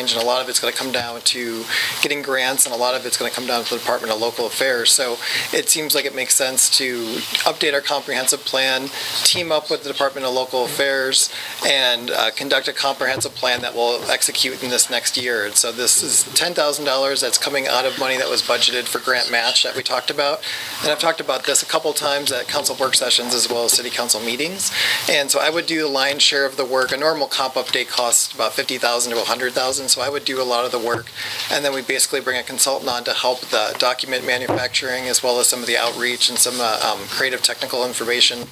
change, and a lot of it's going to come down to getting grants, and a lot of it's going to come down to the Department of Local Affairs. So it seems like it makes sense to update our comprehensive plan, team up with the Department of Local Affairs, and conduct a comprehensive plan that will execute in this next year. And so this is $10,000 that's coming out of money that was budgeted for grant match that we talked about. And I've talked about this a couple times at council work sessions as well as city council meetings. And so I would do the lion's share of the work. A normal comp update costs about $50,000 to $100,000. So I would do a lot of the work. And then we basically bring a consultant on to help the document manufacturing as well as some of the outreach and some creative technical information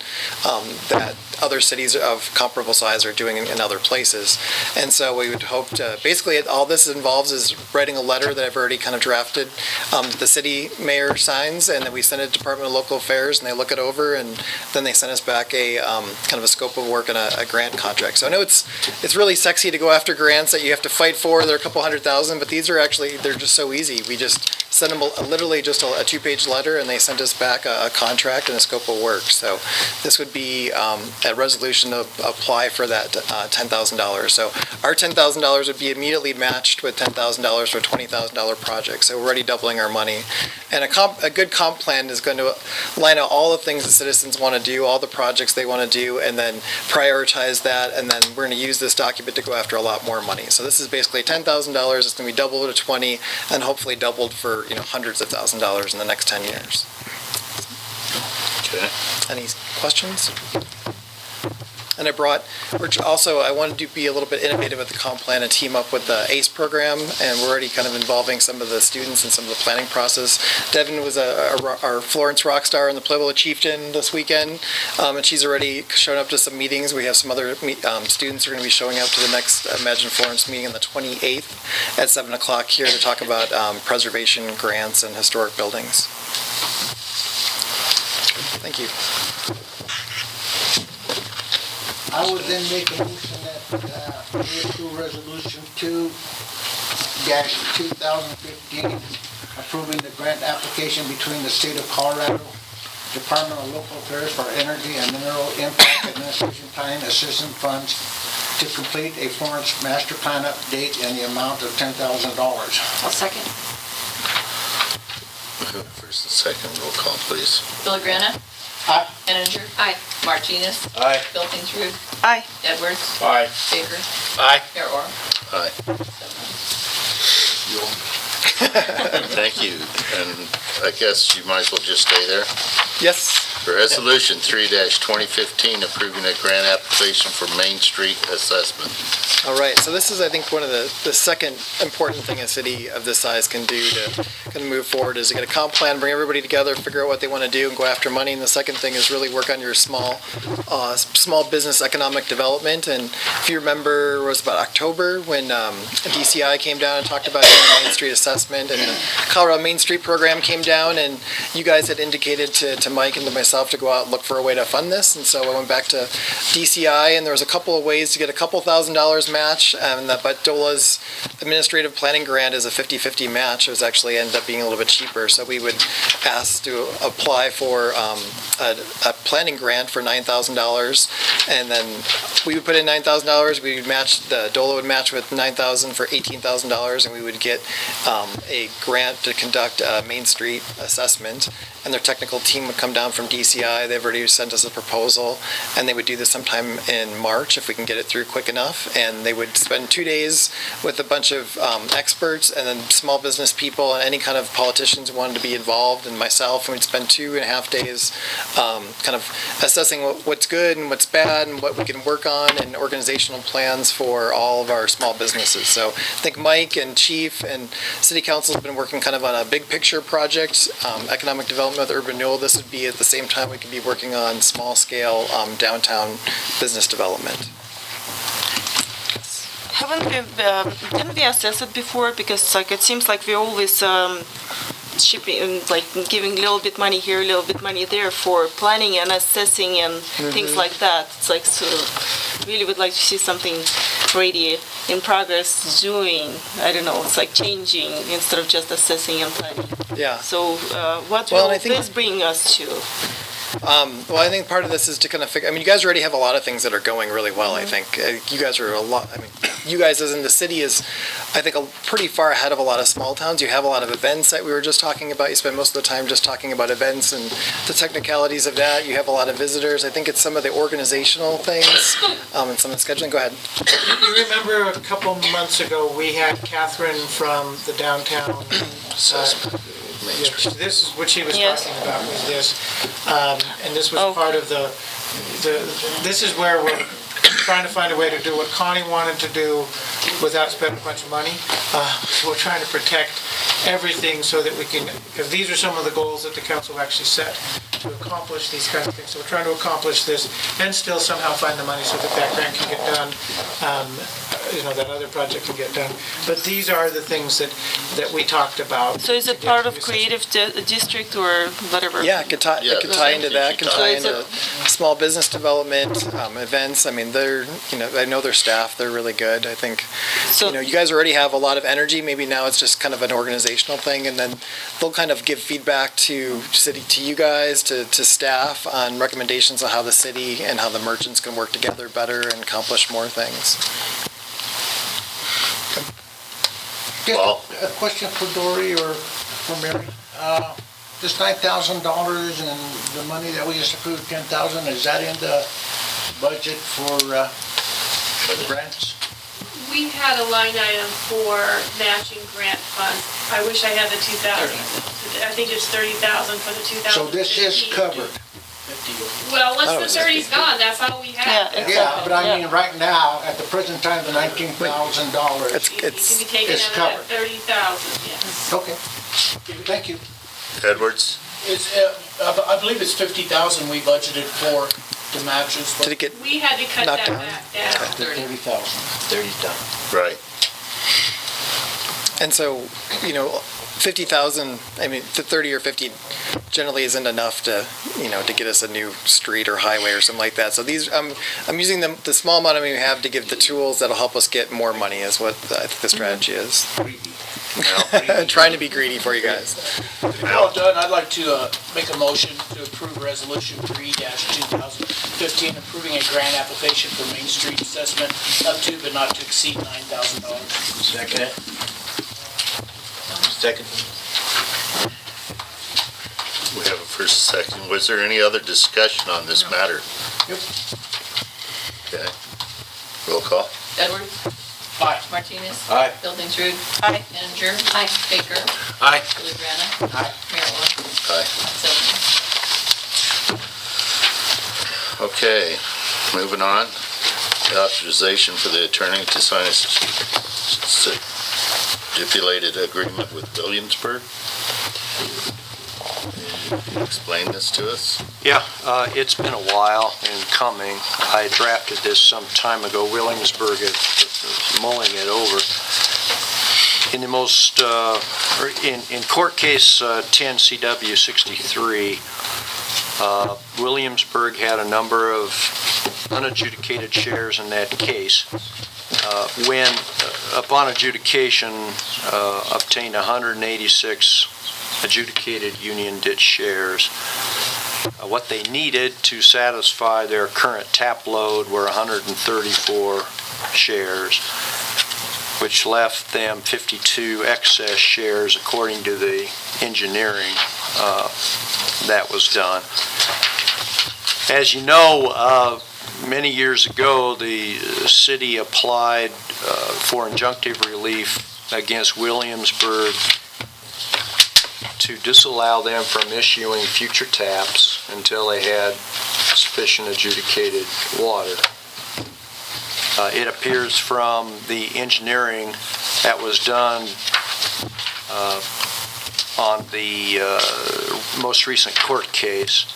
that other cities of comparable size are doing in other places. And so we would hope to, basically all this involves is writing a letter that I've already kind of drafted that the city mayor signs, and then we send it to Department of Local Affairs and they look it over, and then they send us back a kind of a scope of work and a grant contract. So I know it's really sexy to go after grants that you have to fight for. They're a couple $100,000, but these are actually, they're just so easy. We just send them literally just a 2-page letter, and they sent us back a contract and a scope of work. So this would be a resolution to apply for that $10,000. So our $10,000 would be immediately matched with $10,000 for a $20,000 project. So we're already doubling our money. And a good comp plan is going to line out all the things that citizens want to do, all the projects they want to do, and then prioritize that. And then we're going to use this document to go after a lot more money. So this is basically $10,000. It's going to be doubled to 20, and hopefully doubled for hundreds of $1,000s in the next 10 years. Okay. Any questions? And I wanted to be a little bit innovative with the comp plan and team up with the ACE program, and we're already kind of involving some of the students in some of the planning process. Devin was our Florence rock star in the Pueblo Chieftain this weekend, and she's already shown up to some meetings. We have some other students who are going to be showing up to the next Imagine Florence meeting on the 28th at 7 o'clock here to talk about preservation grants and historic buildings. Thank you. I would then make a motion that we approve Resolution 2-2015, approving the grant application between the State of Colorado Department of Local Affairs for Energy and Mineral Impact Administration Planning Assistance Funds to complete a Florence Master Plan update in the amount of $10,000. I'll second. First and second, roll call, please. Villagrana. Aye. Henninger. Aye. Martinez. Aye. Bilkinsrud. Aye. Edwards. Aye. Baker. Aye. Mayor Orr. Aye. 7 Thank you. And I guess you might as well just stay there. Yes. For Resolution 3-2015, approving a grant application for Main Street assessment. All right, so this is, I think, one of the second important thing a city of this size can do to kind of move forward is to get a comp plan, bring everybody together, figure out what they want to do, and go after money. And the second thing is really work on your small business economic development. And if you remember, it was about October when DCI came down and talked about doing a Main Street assessment, and the Colorado Main Street program came down, and you guys had indicated to Mike and to myself to go out and look for a way to fund this. And so I went back to DCI, and there was a couple of ways to get a couple $1,000s match, but DOLA's administrative planning grant is a 50-50 match. It was actually ended up being a little bit cheaper. So we would ask to apply for a planning grant for $9,000, and then we would put in $9,000. We would match, the DOLA would match with $9,000 for $18,000, and we would get a grant to conduct a Main Street assessment. And their technical team would come down from DCI. They've already sent us a proposal, and they would do this sometime in March if we can get it through quick enough. And they would spend 2 days with a bunch of experts and then small business people and any kind of politicians who wanted to be involved, and myself, and we'd spend 2.5 days kind of assessing what's good and what's bad and what we can work on, and organizational plans for all of our small businesses. So I think Mike and Chief and City Council have been working kind of on a big picture project, economic development with urban renewal. This would be at the same time we could be working on small scale downtown business development. Didn't we assess it before? Because it seems like we always shipping, giving a little bit money here, a little bit money there for planning and assessing and things like that. It's so really would like to see something already in progress doing. I don't know. It's changing instead of just assessing and planning. Yeah. So what will this bring us to? Well, I think part of this is to kind of figure, you guys already have a lot of things that are going really well, I think. You guys are you guys as in the city is, I think, pretty far ahead of a lot of small towns. You have a lot of events that we were just talking about. You spend most of the time just talking about events and the technicalities of that. You have a lot of visitors. I think it's some of the organizational things and some of the scheduling. Go ahead. You remember a couple months ago, we had Catherine from the downtown. This is what she was Yes. talking about, was this. And this was Oh. part of this is where we're trying to find a way to do what Connie wanted to do without spending a bunch of money. So we're trying to protect everything so that we can, because these are some of the goals that the council actually set to accomplish these kinds of things. So we're trying to accomplish this and still somehow find the money so that that grant can get done, that other project can get done. But these are the things that we talked about. So is to it get part to of the creative district or whatever? Yeah, it could tie, Yeah, it could the tie same into thing that, she can talked tie about. into small business development, events. I mean, I know their staff, they're really good. I think, So you guys already have a lot of energy. Maybe now it's just kind of an organizational thing, and then they'll kind of give feedback to you guys, to staff on recommendations on how the city and how the merchants can work together better and accomplish more things. Just Paul? a question for Dory or for Mary. This $9,000 and the money that we just approved, 10,000, is that in the budget for grants? We had a line item for matching grant funds. I wish I had the 2,000. I think it's 30,000 for the 2015. So this is covered? Well, Oh, once the 30's gone, that's all we have. Yeah, exactly. Yeah, but I Yeah. mean, right now, at the present time, the $19,000. It's, You can be taken it's out of covered. that 30,000, yes. Okay, thank you. Edwards? It's, I believe it's 50,000 we budgeted for the matches. did it get We had to cut Knocked that down. back down. 30,000. Right. And so, 50,000, I mean, 30 or 50 generally isn't enough to, to get us a new street or highway or something like that. So I'm using the small amount of money we have to give the tools that'll help us get more money is what I think the strategy is. Trying to be greedy for you guys. Well done, I'd like to make a motion to approve Resolution 3-2015, approving a grant application for Main Street assessment up to but not to exceed $9,000. Second. We have a first, second. Was there any other discussion on this matter? Yep. Okay. Roll call. Edwards. Aye. Martinez. Aye. Buildings-Rude. Aye. Manager. Aye. Baker. Aye. Juliana. Aye. Mayor Moore. Aye. 7. Okay, moving on. The authorization for the attorney to sign a stipulated agreement with Williamsburg. Can you explain this to us? Yeah, it's been a while in coming. I drafted this some time ago. Williamsburg is mulling it over. In the most, in court case 10 CW 63, Williamsburg had a number of unadjudicated shares in that case. When, upon adjudication, obtained 186 adjudicated Union Ditch shares. What they needed to satisfy their current tap load were 134 shares, which left them 52 excess shares according to the engineering that was done. As you know, many years ago, the city applied for injunctive relief against Williamsburg to disallow them from issuing future taps until they had sufficient adjudicated water. It appears from the engineering that was done on the most recent court case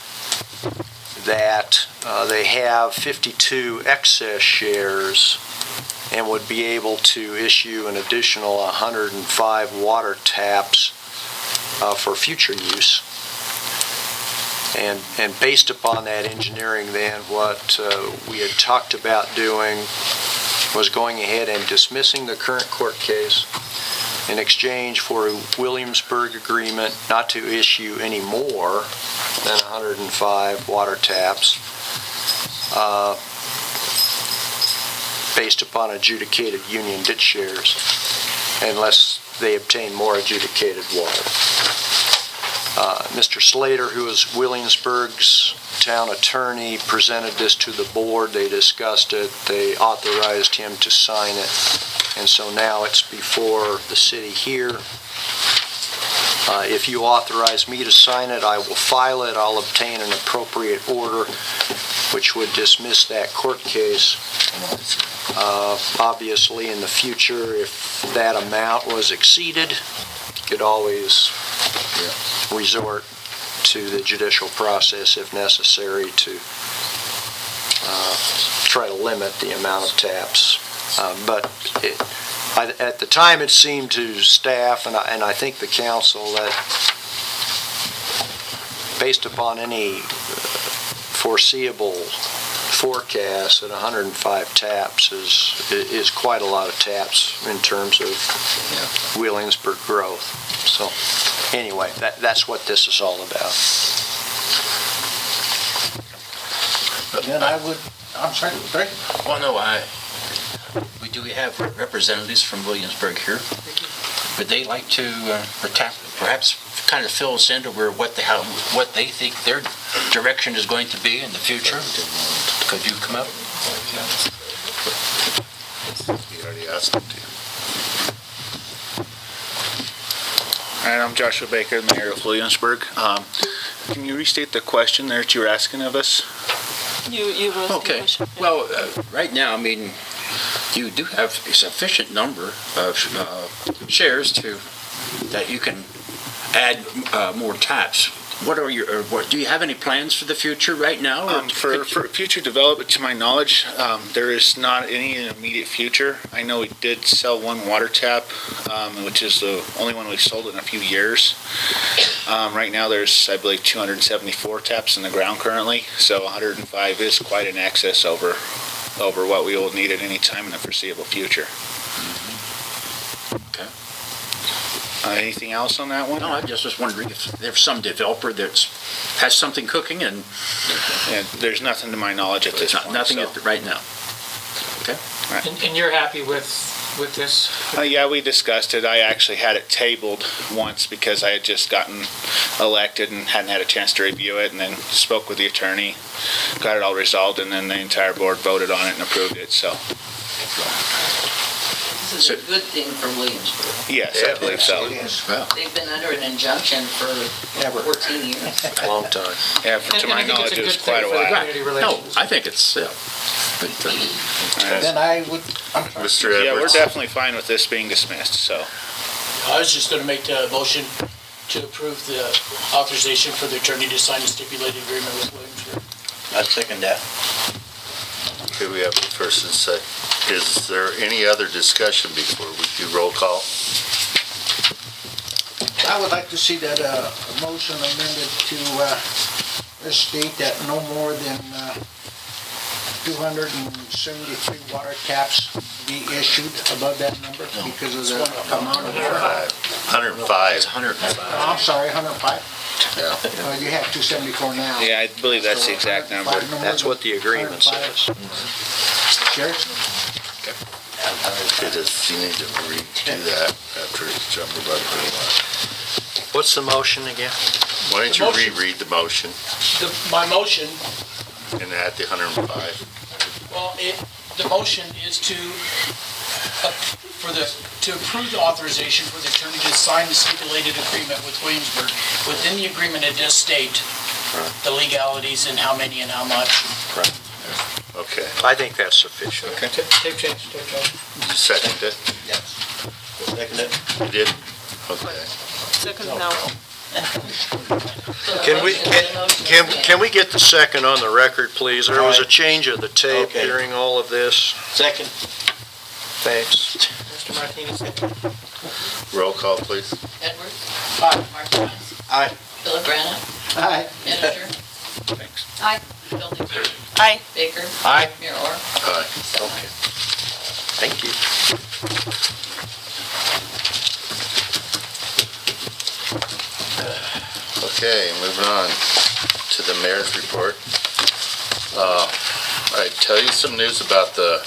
that they have 52 excess shares and would be able to issue an additional 105 water taps for future use. And based upon that engineering then, what we had talked about doing was going ahead and dismissing the current court case in exchange for a Williamsburg agreement not to issue any more than 105 water taps. based upon adjudicated union ditch shares unless they obtain more adjudicated water. Mr. Slater, who is Williamsburg's town attorney, presented this to the board. They discussed it. They authorized him to sign it. And so now it's before the city here. If you authorize me to sign it, I will file it. I'll obtain an appropriate order, which would dismiss that court case. Obviously, in the future, if that amount was exceeded, you could always resort to the judicial process if necessary to try to limit the amount of taps. At the time, it seemed to staff, and I think the council, that based upon any foreseeable forecast, that 105 taps is quite a lot of taps in terms of Williamsburg growth. So anyway, that's what this is all about. Then I'm sorry, Greg? Well, no, we have representatives from Williamsburg here. Would they like to perhaps kind of fill us into what they think their direction is going to be in the future? Could you come up? You already asked them to. And I'm Joshua Baker, the mayor of Williamsburg. Can you restate the question there that you were asking of us? You wrote the Okay. question. Well, right now, I mean, you do have a sufficient number of shares that you can add more taps. Do you have any plans for the future right now? For future development, to my knowledge, there is not any in the immediate future. I know we did sell one water tap, which is the only one we've sold in a few years. Right now, there's, I believe, 274 taps in the ground currently, so 105 is quite an excess over what we will need at any time in the foreseeable future. Okay. Anything else on that one? No, I just was wondering if there's some developer that has something cooking and There's nothing to my knowledge at this point. nothing right now. Okay. And you're happy with this? Yeah, we discussed it. I actually had it tabled once because I had just gotten elected and hadn't had a chance to review it, and then spoke with the attorney, got it all resolved, and then the entire board voted on it and approved it, so. This is a good thing for Williamsburg. Yes, I believe so. They've been under an injunction for 14 years. Long time. Yeah, to my knowledge, it was quite a while. No, I think it's, Then I would, I'm sorry. Mr. Yeah, we're Edwards? definitely fine with this being dismissed, so. I was just going to make a motion to approve the authorization for the attorney to sign a stipulated agreement with Williamsburg. I'd second that. Okay, we have the first and second. Is there any other discussion before we do roll call? I would like to see that a motion amended to state that no more than 273 water taps be issued above that number because of the amount of water. 105. It's 105. Oh, I'm sorry, 105? You have 274 now. Yeah, I believe that's the exact number. That's what the agreement says. Sheriff? Okay, does he need to redo that after it's jumped about the What's the motion again? Why don't you reread the motion My motion, and add the 105? well, the motion is to approve the authorization for the attorney to sign the stipulated agreement with Williamsburg. Within the agreement, it does state the legalities and how many and how much. Okay. I think that's sufficient. Tape change. You second it? Yes. Second it. You did? Okay. Second now. Can we get the second on the record, please? There was a change of the tape Okay. during all of this. Second. Thanks. Mr. Martinez, second. Roll call, please. Edwards? Aye. Martinez? Aye. Philip Brandt? Aye. Manager? Thanks. Aye. Building. Aye. Baker? Aye. Mayor Orr? Aye. Okay. Thank you. Okay, moving on to the mayor's report. I tell you some news about the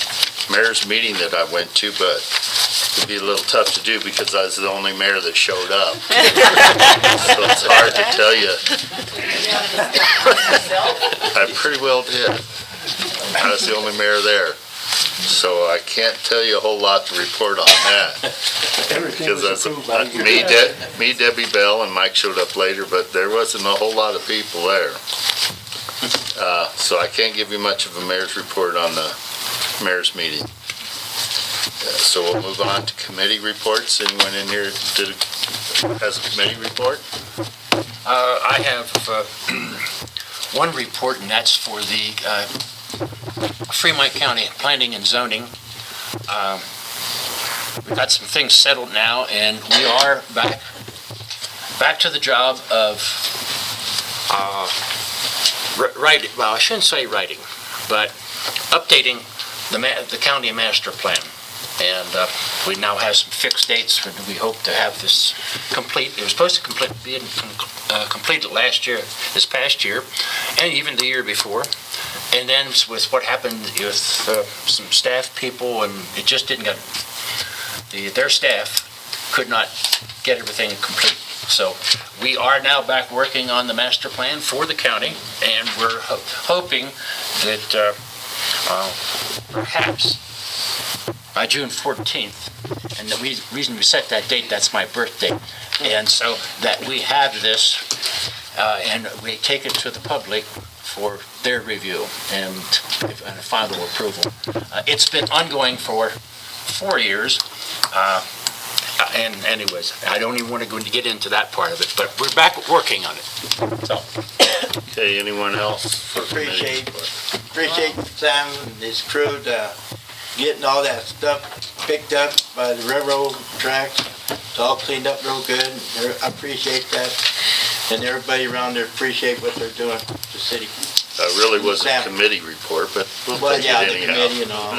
mayor's meeting that I went to, but it'd be a little tough to do because I was the only mayor that showed up. So it's hard to tell you. I pretty well did. I was the only mayor there. So I can't tell you a whole lot to report on that. Because that's me, Debbie Bell, and Mike showed up later, but there wasn't a whole lot of people there. So I can't give you much of a mayor's report on the mayor's meeting. So we'll move on to committee reports. Anyone in here has a committee report? I have one report, and that's for the Fremont County Planning and Zoning. We've got some things settled now, and we are back to the job of writing. Well, I shouldn't say writing, but updating the county master plan. And we now have some fixed dates when we hope to have this complete. It was supposed to be completed this past year, and even the year before. And then with what happened with some staff people, and it just didn't get, their staff could not get everything complete. So we are now back working on the master plan for the county, and we're hoping that perhaps by June 14th, and the reason we set that date, that's my birthday, and so that we have this, and we take it to the public for their review and final approval. It's been ongoing for 4 years, and anyways, I don't even want to go and get into that part of it, but we're back working on it. So. Okay, anyone else? Appreciate Sam and his crew getting all that stuff picked up by the railroad tracks. It's all cleaned up real good. I appreciate that. And everybody around there appreciate what they're doing for the city. That really was a committee report, but well, take yeah, it the anyhow. committee and all.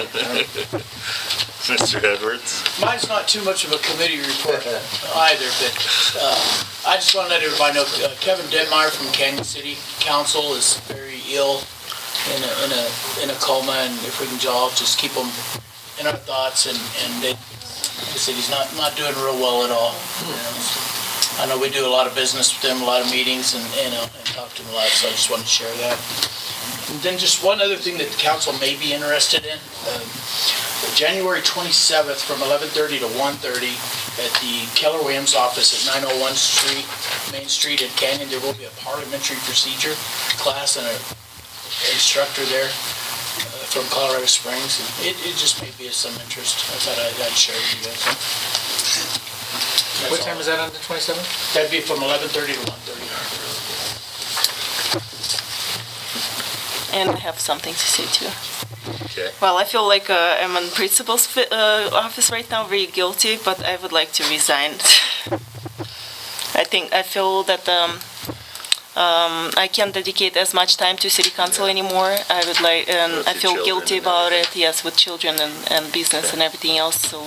Mr. Edwards? Mine's not too much of a committee report either, but I just want to let everybody know Kevin Detmeyer from Canyon City Council is very ill in a coma, and if we can all just keep him in our thoughts, and the city's not doing real well at all. You know. I know we do a lot of business with them, a lot of meetings, and talk to them a lot, so I just wanted to share that. And then just one other thing that the council may be interested in. January 27th from 11:30 to 1:30 at the Keller Williams office at 901 Main Street in Canyon, there will be a parliamentary procedure class and an instructor there from Colorado Springs. And it just may be of some interest. I thought I'd share with you guys. What time is that on the 27th? That'd be from 11:30 to 1:30. And I have something to say too. Okay. Well, I feel like I'm in principal's office right now, very guilty, but I would like to resign. I feel that I can't dedicate as much time to city council anymore. I would like, and I feel guilty about it. Yes, with children and business and everything else. So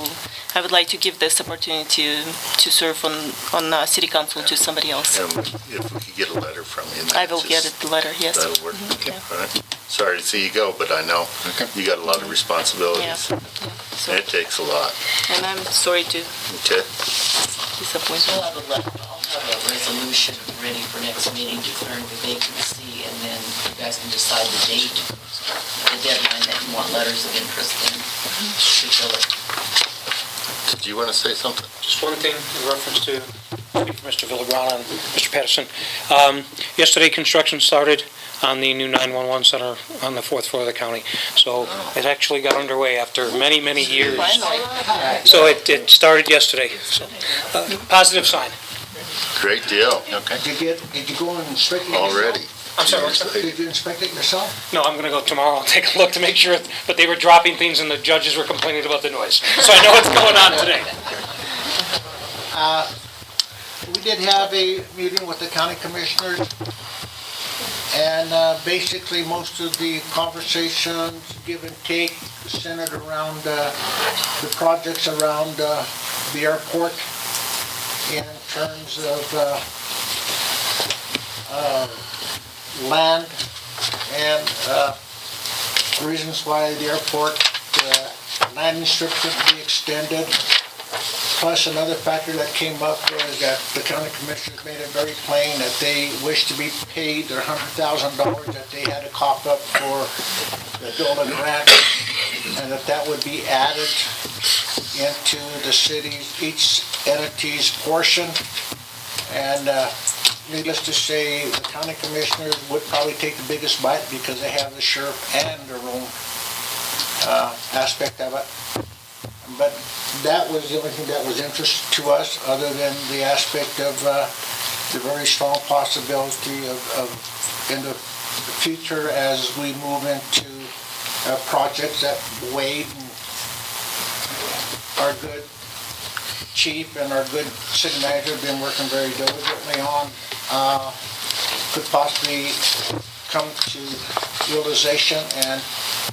I would like to give this opportunity to serve on city council to somebody else. And if we could get a letter from you. I will get the letter. Yes. That'll work. Okay. All right. Sorry to see you go, but I know you got a lot of responsibilities. Yeah. So, It takes a lot. and I'm sorry to Okay. disappoint you. I'll have a resolution ready for next meeting declaring the vacancy, and then you guys can decide the date, the deadline that you want letters of interest in to fill it. Did you want to say something? Just one thing in reference to Mr. Villagrana and Mr. Patterson. Yesterday, construction started on the new 911 center on the 4th floor of the county. So it actually got underway after many, many years. So it started yesterday. So, positive sign. Great deal. Okay. Did you go and inspect it? Already. I'm sorry, what's that? Did you inspect it yourself? No, I'm going to go tomorrow and take a look to make sure, but they were dropping things and the judges were complaining about the noise. So I know what's going on today. We did have a meeting with the county commissioners, and basically most of the conversations, give and take, centered around the projects around the airport in terms of land and reasons why the airport landing strip could be extended. Plus, another factor that came up was that the county commissioners made it very plain that they wish to be paid their $100,000 that they had to cough up for the DOLA grant, and that would be added into the city's, each entity's portion. And needless to say, the county commissioners would probably take the biggest bite because they have the sheriff and their own aspect of it. But that was the only thing that was interest to us, other than the aspect of the very strong possibility of in the future as we move into projects that Wade and our good chief and our good city manager have been working very diligently on, could possibly come to realization, and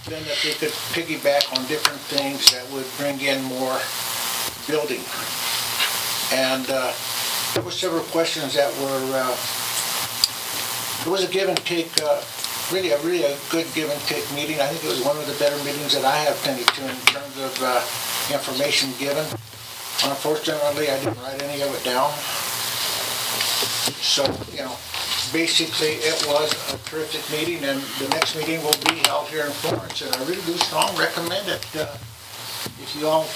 then that they could piggyback on different things that would bring in more building. And there were several questions that were, it was a give and take, really a good give and take meeting. I think it was one of the better meetings that I have attended to in terms of information given. Unfortunately, I didn't write any of it down. So, basically, it was a terrific meeting, and the next meeting will be held here in Florence, and I really do strongly recommend it. If you all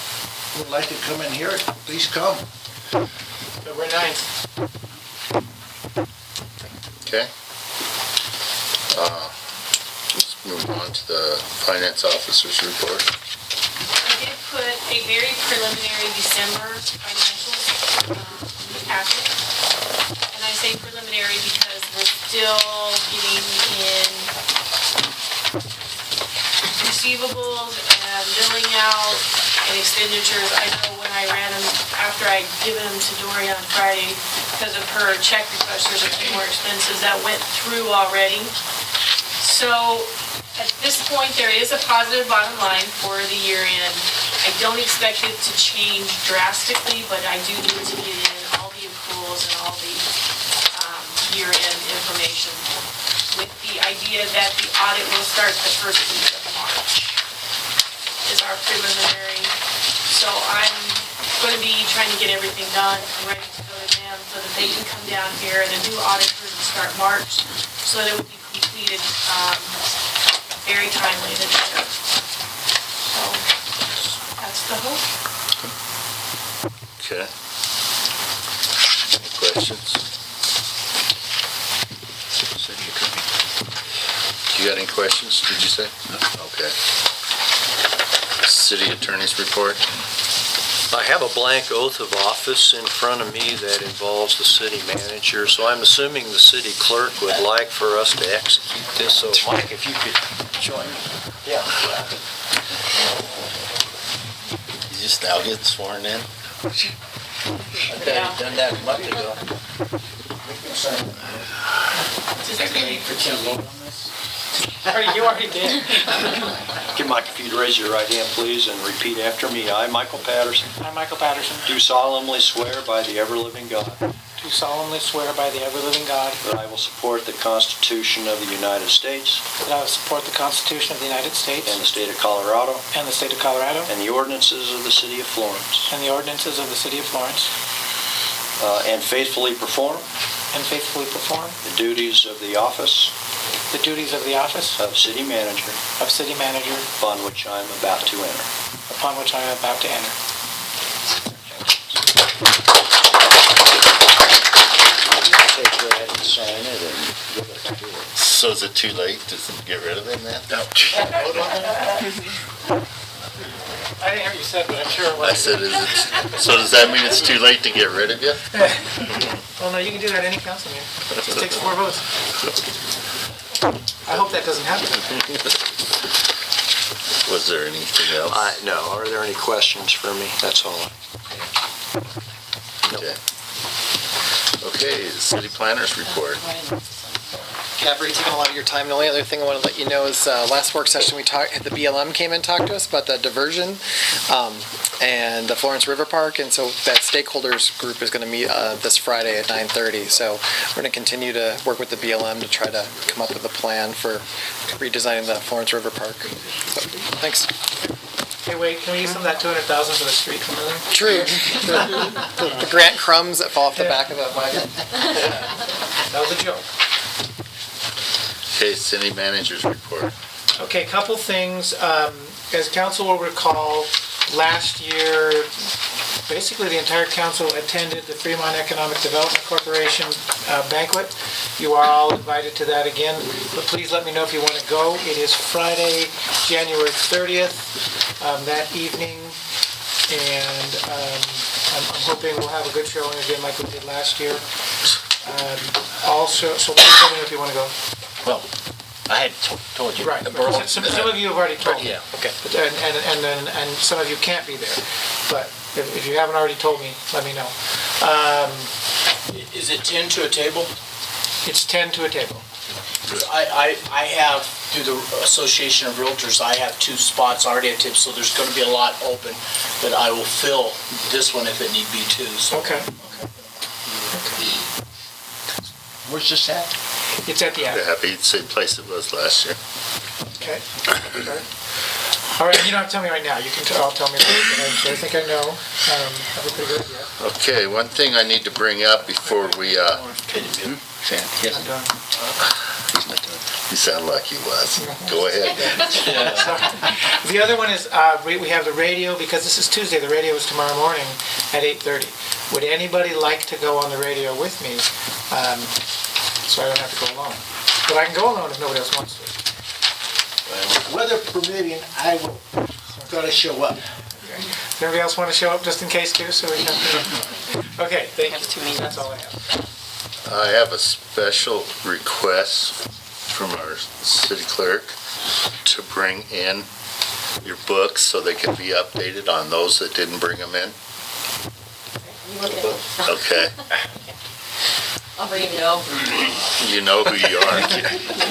would like to come and hear it, please come. February 9th. Okay. Let's move on to the finance officer's report. I did put a very preliminary December financials in the packet. And I say preliminary because we're still getting in receivables and billing out and expenditures. I know when I ran them, after I'd given them to Dory on Friday, because of her check request, there's a few more expenses that went through already. So at this point, there is a positive bottom line for the year end. I don't expect it to change drastically, but I do need to get in all the accruals and all the year-end information with the idea that the audit will start the first week of March is our preliminary. So I'm going to be trying to get everything done and ready to go to them so that they can come down here, the new auditors will start March, so that it would be completed very timely this year. So that's the hope. Okay. Any questions? You got any questions, did you say? Okay. City attorney's report. I have a blank oath of office in front of me that involves the city manager, so I'm assuming the city clerk would like for us to execute this. So Mike, if you could join me. Yeah. You just now get sworn in? I thought you'd done that a month ago. You already did. Okay, Mike, if you'd raise your right hand, please, and repeat after me. I, Michael Patterson, I, Michael Patterson, do solemnly swear by the ever-living God do solemnly swear by the ever-living God that I will support the Constitution of the United States that I will support the Constitution of the United States and the state of Colorado and the state of Colorado and the ordinances of the city of Florence, and the ordinances of the city of Florence, and faithfully perform the duties of the office of city manager upon which I am about to enter. Take that and sign it and give it to you. So is it too late to get rid of him then? No. I didn't hear what you said, but I'm sure it was. I said, so does that mean it's too late to get rid of you? Well, no, you can do that any council meeting. It just takes 4 votes. I hope that doesn't happen. Was there anything else? No. Are there any questions for me? That's all. Okay. Okay, the city planners report. Capri, taking a lot of your time. The only other thing I want to let you know is last work session the BLM came and talked to us about the diversion and the Florence River Park, and so that stakeholders group is going to meet this Friday at 9:30. So we're going to continue to work with the BLM to try to come up with a plan for redesigning the Florence River Park. So, thanks. Hey, wait, can we use some of that 200,000 for the street cleaning? True. The grant crumbs that fall off the back of that wagon. That was a joke. Okay, city managers report. Okay, couple things. As council will recall, last year, basically the entire council attended the Fremont Economic Development Corporation banquet. You are all invited to that again, but please let me know if you want to go. It is Friday, January 30th, that evening, and I'm hoping we'll have a good showing again like we did last year. Also, so please let me know if you want to go. Well, I had told you. Right. The borough- Some of you have already told me. Yeah, okay. And some of you can't be there. But if you haven't already told me, let me know. Is it 10 to a table? It's 10 to a table. I have, through the Association of Realtors, I have 2 spots already at tips, so there's going to be a lot open, but I will fill this one if it need be too. So. Okay. Where's this at? It's at the end. Happy, same place it was last year. Okay. All right, you don't have to tell me right now. You can all tell me later, but I think I know. Have a pretty good idea. Okay, one thing I need to bring up before we, I'm done. you sound like he was. Go ahead. The other one is, we have the radio, because this is Tuesday, the radio is tomorrow morning at 8:30. Would anybody like to go on the radio with me, so I don't have to go alone? But I can go alone if nobody else wants to. Weather permitting, I will try to show up. Does anybody else want to show up just in case too, so we can... Okay, thank you. That's all I have. I have a special request from our city clerk to bring in your books so they can be updated on those that didn't bring them in. Okay. I'll bring it over. You know who you are.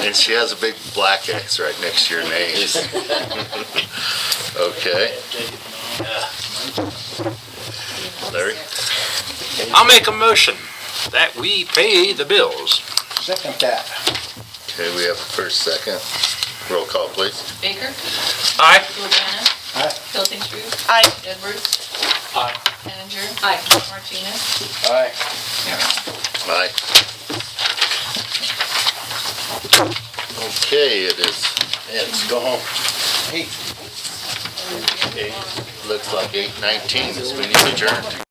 And she has a big black X right next to your name. Okay. Larry? I'll make a motion that we pay the bills. Second that. Okay, we have a first, second. Roll call, please. Baker? Aye. Juliana? Aye. Pilkington? Aye. Edwards? Aye. Henninger? Aye. Martinez? Aye. Aye. Okay, it is, Let's go home. looks like 8:19. This meeting's adjourned.